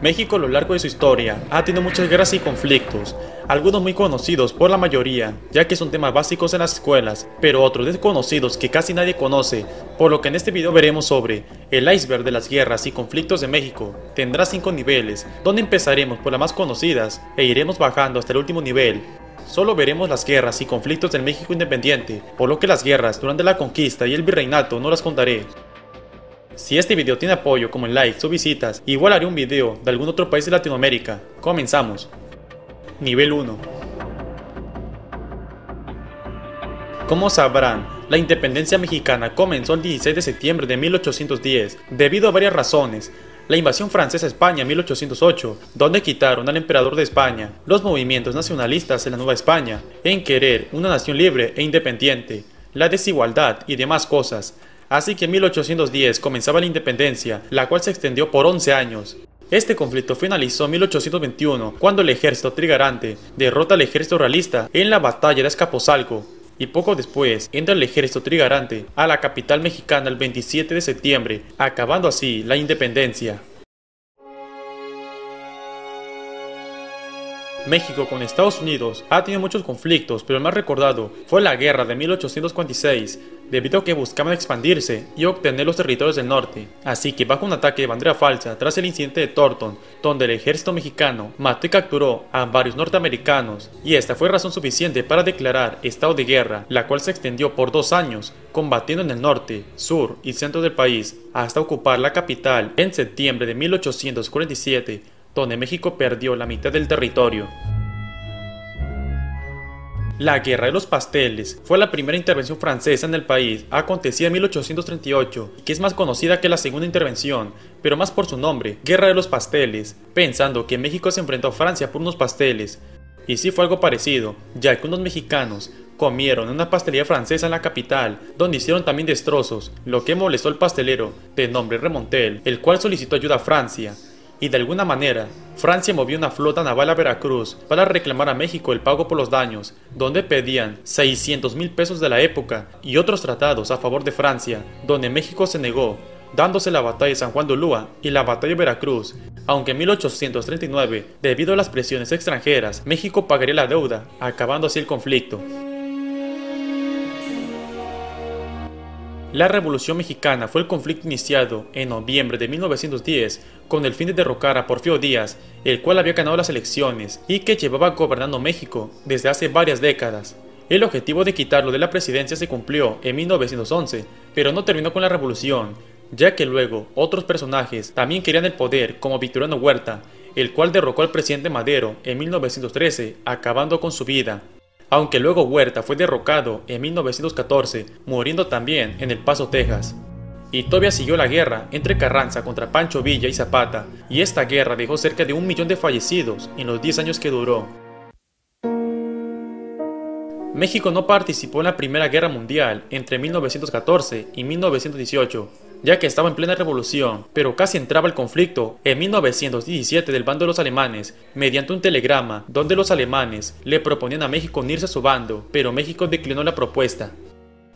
México a lo largo de su historia ha tenido muchas guerras y conflictos, algunos muy conocidos por la mayoría, ya que son temas básicos en las escuelas, pero otros desconocidos que casi nadie conoce, por lo que en este video veremos sobre el iceberg de las guerras y conflictos de México. Tendrá 5 niveles, donde empezaremos por las más conocidas e iremos bajando hasta el último nivel. Solo veremos las guerras y conflictos del México independiente, por lo que las guerras durante la conquista y el virreinato no las contaré. Si este video tiene apoyo como en likes o visitas, igual haré un video de algún otro país de Latinoamérica. Comenzamos. Nivel 1. Como sabrán, la independencia mexicana comenzó el 16 de septiembre de 1810, debido a varias razones. La invasión francesa a España en 1808, donde quitaron al emperador de España, los movimientos nacionalistas en la Nueva España, en querer una nación libre e independiente, la desigualdad y demás cosas. Así que en 1810 comenzaba la independencia, la cual se extendió por 11 años. Este conflicto finalizó en 1821, cuando el ejército trigarante derrota al ejército realista en la batalla de Azcapotzalco, y poco después entra el ejército trigarante a la capital mexicana el 27 de septiembre, acabando así la independencia. México con Estados Unidos ha tenido muchos conflictos, pero el más recordado fue la guerra de 1846, debido a que buscaban expandirse y obtener los territorios del norte. Así que bajo un ataque de bandera falsa tras el incidente de Torton, donde el ejército mexicano mató y capturó a varios norteamericanos, y esta fue razón suficiente para declarar estado de guerra, la cual se extendió por 2 años, combatiendo en el norte, sur y centro del país, hasta ocupar la capital en septiembre de 1847, donde México perdió la mitad del territorio. La Guerra de los Pasteles fue la primera intervención francesa en el país, acontecida en 1838, que es más conocida que la segunda intervención, pero más por su nombre, Guerra de los Pasteles, pensando que México se enfrentó a Francia por unos pasteles. Y sí fue algo parecido, ya que unos mexicanos comieron en una pastelería francesa en la capital, donde hicieron también destrozos, lo que molestó al pastelero, de nombre Remontel, el cual solicitó ayuda a Francia. Y de alguna manera, Francia movió una flota naval a Veracruz para reclamar a México el pago por los daños, donde pedían 600,000 pesos de la época y otros tratados a favor de Francia, donde México se negó, dándose la batalla de San Juan de Ulúa y la batalla de Veracruz, aunque en 1839, debido a las presiones extranjeras, México pagaría la deuda, acabando así el conflicto. La Revolución Mexicana fue el conflicto iniciado en noviembre de 1910 con el fin de derrocar a Porfirio Díaz, el cual había ganado las elecciones y que llevaba gobernando México desde hace varias décadas. El objetivo de quitarlo de la presidencia se cumplió en 1911, pero no terminó con la revolución, ya que luego otros personajes también querían el poder, como Victoriano Huerta, el cual derrocó al presidente Madero en 1913, acabando con su vida. Aunque luego Huerta fue derrocado en 1914, muriendo también en El Paso, Texas. Y todavía siguió la guerra entre Carranza contra Pancho Villa y Zapata, y esta guerra dejó cerca de 1 millón de fallecidos en los 10 años que duró. México no participó en la Primera Guerra Mundial entre 1914 y 1918, ya que estaba en plena revolución, pero casi entraba el conflicto en 1917 del bando de los alemanes, mediante un telegrama donde los alemanes le proponían a México unirse a su bando, pero México declinó la propuesta.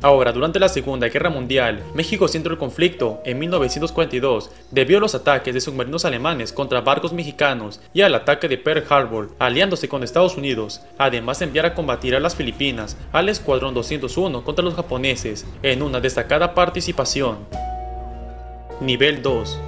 Ahora, durante la Segunda Guerra Mundial, México sí entró el conflicto en 1942 debido a los ataques de submarinos alemanes contra barcos mexicanos y al ataque de Pearl Harbor, aliándose con Estados Unidos, además de enviar a combatir a las Filipinas al Escuadrón 201 contra los japoneses, en una destacada participación. Nivel 2.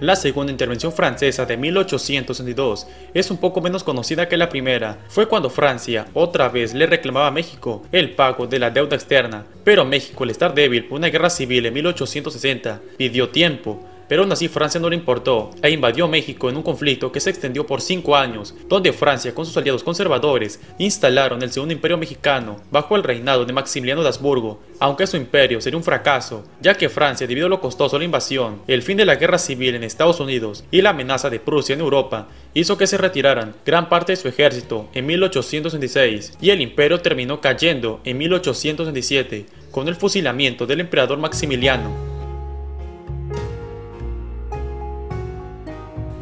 La segunda intervención francesa de 1862 es un poco menos conocida que la primera. Fue cuando Francia otra vez le reclamaba a México el pago de la deuda externa, pero México, al estar débil por una guerra civil en 1860, pidió tiempo. Pero aún así Francia no le importó e invadió México en un conflicto que se extendió por 5 años, donde Francia con sus aliados conservadores instalaron el Segundo Imperio Mexicano bajo el reinado de Maximiliano de Habsburgo, aunque su imperio sería un fracaso, ya que Francia, debido a lo costoso de la invasión, el fin de la guerra civil en Estados Unidos y la amenaza de Prusia en Europa, hizo que se retiraran gran parte de su ejército en 1866 y el imperio terminó cayendo en 1867 con el fusilamiento del emperador Maximiliano.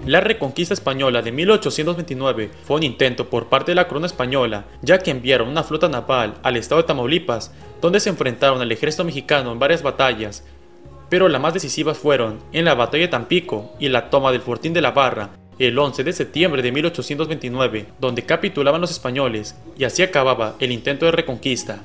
La reconquista española de 1829 fue un intento por parte de la corona española, ya que enviaron una flota naval al estado de Tamaulipas, donde se enfrentaron al ejército mexicano en varias batallas. pero las más decisivas fueron en la batalla de Tampico y la toma del Fortín de la Barra el 11 de septiembre de 1829, donde capitulaban los españoles y así acababa el intento de reconquista.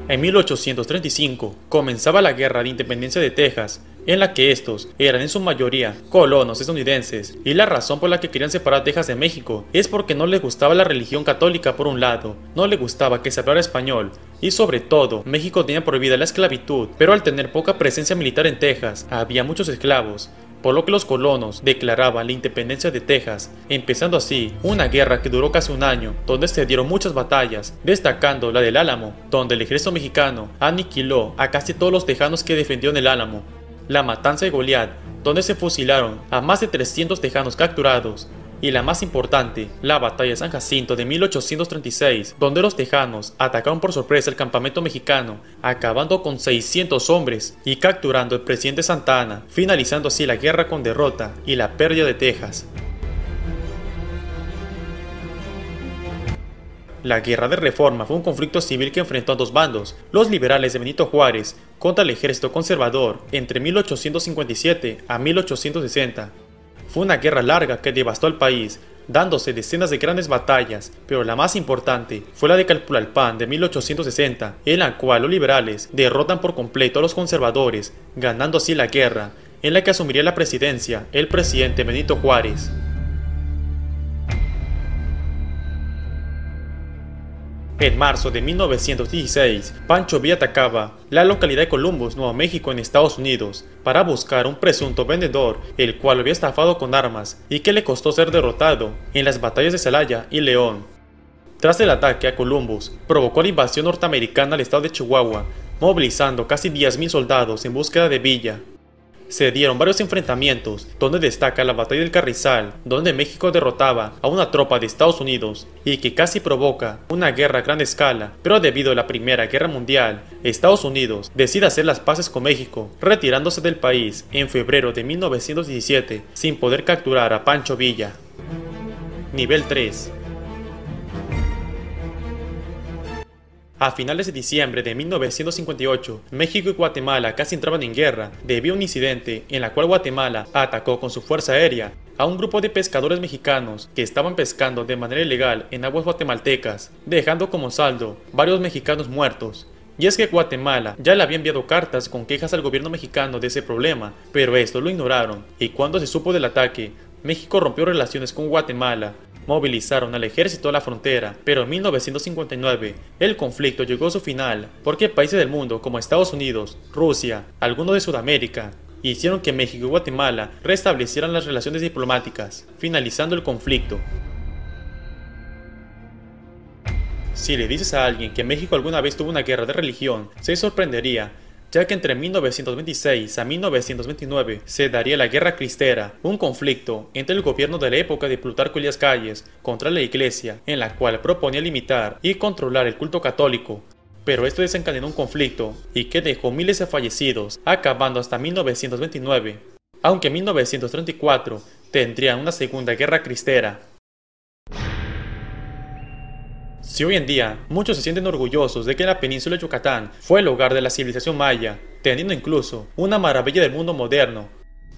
En 1835 comenzaba la Guerra de Independencia de Texas, en la que estos eran en su mayoría colonos estadounidenses, y la razón por la que querían separar Texas de México es porque no les gustaba la religión católica por un lado, no les gustaba que se hablara español, y sobre todo, México tenía prohibida la esclavitud, pero al tener poca presencia militar en Texas, había muchos esclavos, por lo que los colonos declaraban la independencia de Texas, empezando así una guerra que duró casi un año, donde se dieron muchas batallas, destacando la del Álamo, donde el ejército mexicano aniquiló a casi todos los tejanos que defendieron el Álamo, la matanza de Goliat, donde se fusilaron a más de 300 tejanos capturados, y la más importante, la batalla de San Jacinto de 1836, donde los tejanos atacaron por sorpresa el campamento mexicano, acabando con 600 hombres y capturando al presidente Santa Anna, finalizando así la guerra con derrota y la pérdida de Texas. La Guerra de Reforma fue un conflicto civil que enfrentó a dos bandos, los liberales de Benito Juárez contra el ejército conservador entre 1857 a 1860. Fue una guerra larga que devastó al país, dándose decenas de grandes batallas, pero la más importante fue la de Calpulalpan de 1860, en la cual los liberales derrotan por completo a los conservadores, ganando así la guerra, en la que asumiría la presidencia el presidente Benito Juárez. En marzo de 1916, Pancho Villa atacaba la localidad de Columbus, Nuevo México, en Estados Unidos, para buscar un presunto vendedor, el cual lo había estafado con armas y que le costó ser derrotado en las batallas de Celaya y León. Tras el ataque a Columbus, provocó la invasión norteamericana al estado de Chihuahua, movilizando casi 10.000 soldados en búsqueda de Villa. Se dieron varios enfrentamientos, donde destaca la batalla del Carrizal, donde México derrotaba a una tropa de Estados Unidos y que casi provoca una guerra a gran escala, pero debido a la Primera Guerra Mundial, Estados Unidos decide hacer las paces con México, retirándose del país en febrero de 1917 sin poder capturar a Pancho Villa. Nivel 3. A finales de diciembre de 1958, México y Guatemala casi entraban en guerra debido a un incidente en la cual Guatemala atacó con su fuerza aérea a un grupo de pescadores mexicanos que estaban pescando de manera ilegal en aguas guatemaltecas, dejando como saldo varios mexicanos muertos. Y es que Guatemala ya le había enviado cartas con quejas al gobierno mexicano de ese problema, pero esto lo ignoraron, y cuando se supo del ataque, México rompió relaciones con Guatemala. Movilizaron al ejército a la frontera, pero en 1959 el conflicto llegó a su final porque países del mundo como Estados Unidos, Rusia, algunos de Sudamérica, hicieron que México y Guatemala restablecieran las relaciones diplomáticas, finalizando el conflicto. Si le dices a alguien que México alguna vez tuvo una guerra de religión, se sorprendería, ya que entre 1926 a 1929 se daría la Guerra Cristera, un conflicto entre el gobierno de la época de Plutarco Elías Calles contra la Iglesia, en la cual proponía limitar y controlar el culto católico. Pero esto desencadenó un conflicto y que dejó miles de fallecidos, acabando hasta 1929, aunque en 1934 tendrían una segunda Guerra Cristera. Si hoy en día muchos se sienten orgullosos de que la península de Yucatán fue el hogar de la civilización maya, teniendo incluso una maravilla del mundo moderno,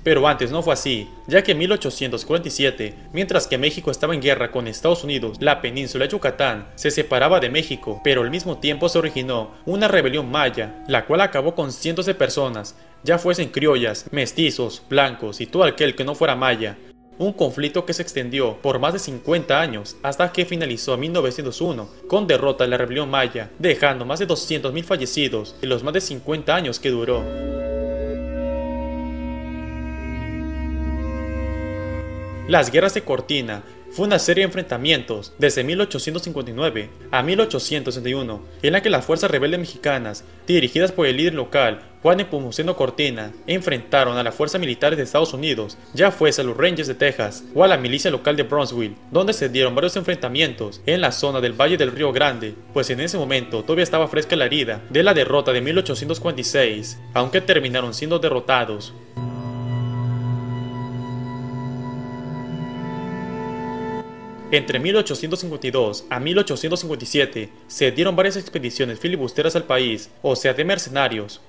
pero antes no fue así, ya que en 1847, mientras que México estaba en guerra con Estados Unidos, la península de Yucatán se separaba de México, pero al mismo tiempo se originó una rebelión maya, la cual acabó con cientos de personas, ya fuesen criollas, mestizos, blancos y todo aquel que no fuera maya. Un conflicto que se extendió por más de 50 años hasta que finalizó en 1901 con derrota de la rebelión maya, dejando más de 200.000 fallecidos en los más de 50 años que duró. Las guerras de Cortina fue una serie de enfrentamientos desde 1859 a 1861, en la que las fuerzas rebeldes mexicanas, dirigidas por el líder local Juan Nepomuceno Cortina, enfrentaron a las fuerzas militares de Estados Unidos, ya fuese a los Rangers de Texas o a la milicia local de Brownsville, donde se dieron varios enfrentamientos en la zona del Valle del Río Grande, pues en ese momento todavía estaba fresca la herida de la derrota de 1846, aunque terminaron siendo derrotados. Entre 1852 a 1857 se dieron varias expediciones filibusteras al país, o sea de mercenarios.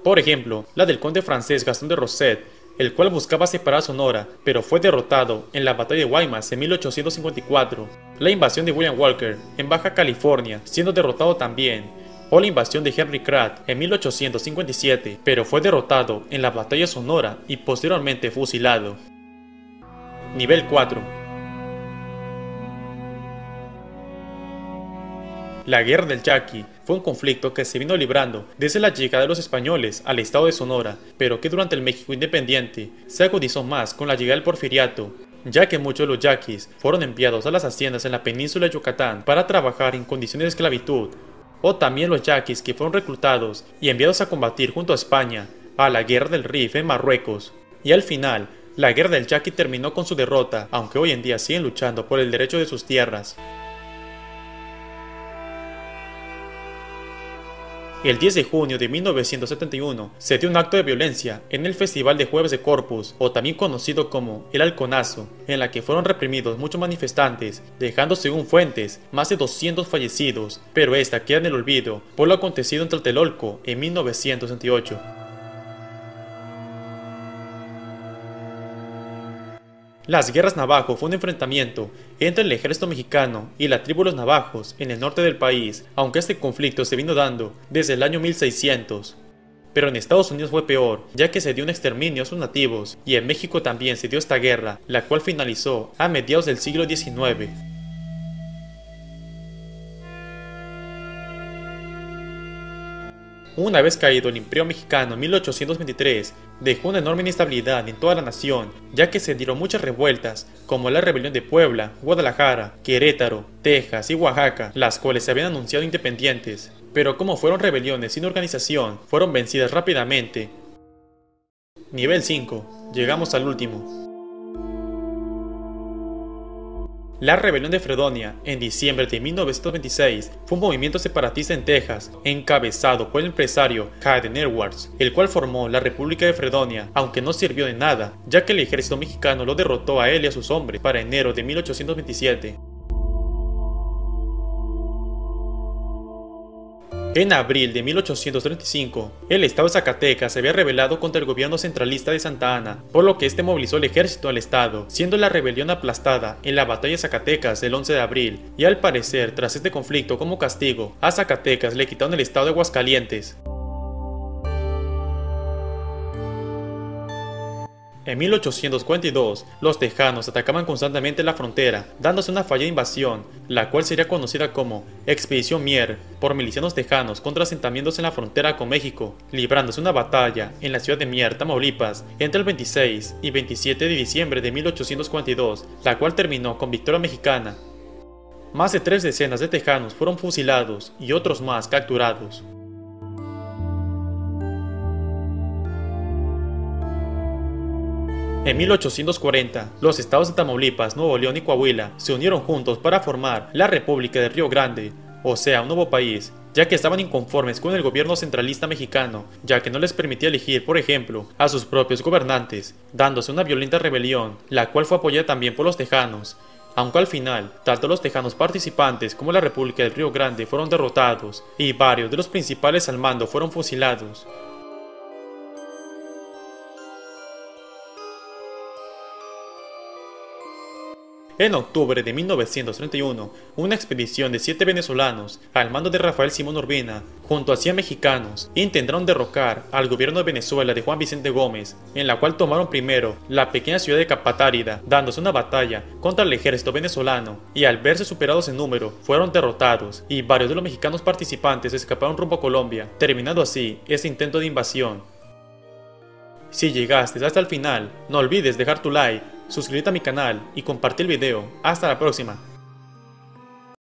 Por ejemplo, la del conde francés Gastón de Rosset, el cual buscaba separar Sonora, pero fue derrotado en la batalla de Guaymas en 1854. La invasión de William Walker en Baja California, siendo derrotado también. O la invasión de Henry Pratt en 1857, pero fue derrotado en la batalla de Sonora y posteriormente fusilado. Nivel 4. La Guerra del Yaqui fue un conflicto que se vino librando desde la llegada de los españoles al estado de Sonora, pero que durante el México independiente se agudizó más con la llegada del porfiriato, ya que muchos de los yaquis fueron enviados a las haciendas en la península de Yucatán para trabajar en condiciones de esclavitud, o también los yaquis que fueron reclutados y enviados a combatir junto a España a la Guerra del Rif en Marruecos, y al final, la Guerra del Yaqui terminó con su derrota, aunque hoy en día siguen luchando por el derecho de sus tierras. El 10 de junio de 1971 se dio un acto de violencia en el Festival de Jueves de Corpus, o también conocido como el Halconazo, en la que fueron reprimidos muchos manifestantes, dejando según fuentes más de 200 fallecidos, pero esta queda en el olvido por lo acontecido en Tlatelolco en 1968. Las guerras Navajo fue un enfrentamiento entre el ejército mexicano y la tribu de los navajos en el norte del país, aunque este conflicto se vino dando desde el año 1600. Pero en Estados Unidos fue peor, ya que se dio un exterminio a sus nativos, y en México también se dio esta guerra, la cual finalizó a mediados del siglo XIX. Una vez caído el Imperio Mexicano en 1823, dejó una enorme inestabilidad en toda la nación, ya que se dieron muchas revueltas, como la rebelión de Puebla, Guadalajara, Querétaro, Texas y Oaxaca, las cuales se habían anunciado independientes, pero como fueron rebeliones sin organización, fueron vencidas rápidamente. Nivel 5. Llegamos al último. La rebelión de Fredonia, en diciembre de 1926, fue un movimiento separatista en Texas, encabezado por el empresario Hayden Edwards, el cual formó la República de Fredonia, aunque no sirvió de nada, ya que el ejército mexicano lo derrotó a él y a sus hombres para enero de 1827. En abril de 1835, el estado de Zacatecas se había rebelado contra el gobierno centralista de Santa Anna, por lo que este movilizó el ejército al estado, siendo la rebelión aplastada en la batalla de Zacatecas del 11 de abril, y al parecer, tras este conflicto como castigo, a Zacatecas le quitaron el estado de Aguascalientes. En 1842, los tejanos atacaban constantemente la frontera, dándose una fallida invasión, la cual sería conocida como Expedición Mier, por milicianos tejanos contra asentamientos en la frontera con México, librándose una batalla en la ciudad de Mier, Tamaulipas, entre el 26 y 27 de diciembre de 1842, la cual terminó con victoria mexicana. Más de 3 decenas de tejanos fueron fusilados y otros más capturados. En 1840, los estados de Tamaulipas, Nuevo León y Coahuila se unieron juntos para formar la República de Río Grande, o sea, un nuevo país, ya que estaban inconformes con el gobierno centralista mexicano, ya que no les permitía elegir, por ejemplo, a sus propios gobernantes, dándose una violenta rebelión, la cual fue apoyada también por los tejanos, aunque al final, tanto los tejanos participantes como la República del Río Grande fueron derrotados, y varios de los principales al mando fueron fusilados. En octubre de 1931, una expedición de 7 venezolanos, al mando de Rafael Simón Urbina, junto a 100 mexicanos, intentaron derrocar al gobierno de Venezuela de Juan Vicente Gómez, en la cual tomaron primero la pequeña ciudad de Capatárida, dándose una batalla contra el ejército venezolano, y al verse superados en número, fueron derrotados, y varios de los mexicanos participantes escaparon rumbo a Colombia, terminando así este intento de invasión. Si llegaste hasta el final, no olvides dejar tu like, suscribirte a mi canal y compartir el video. Hasta la próxima.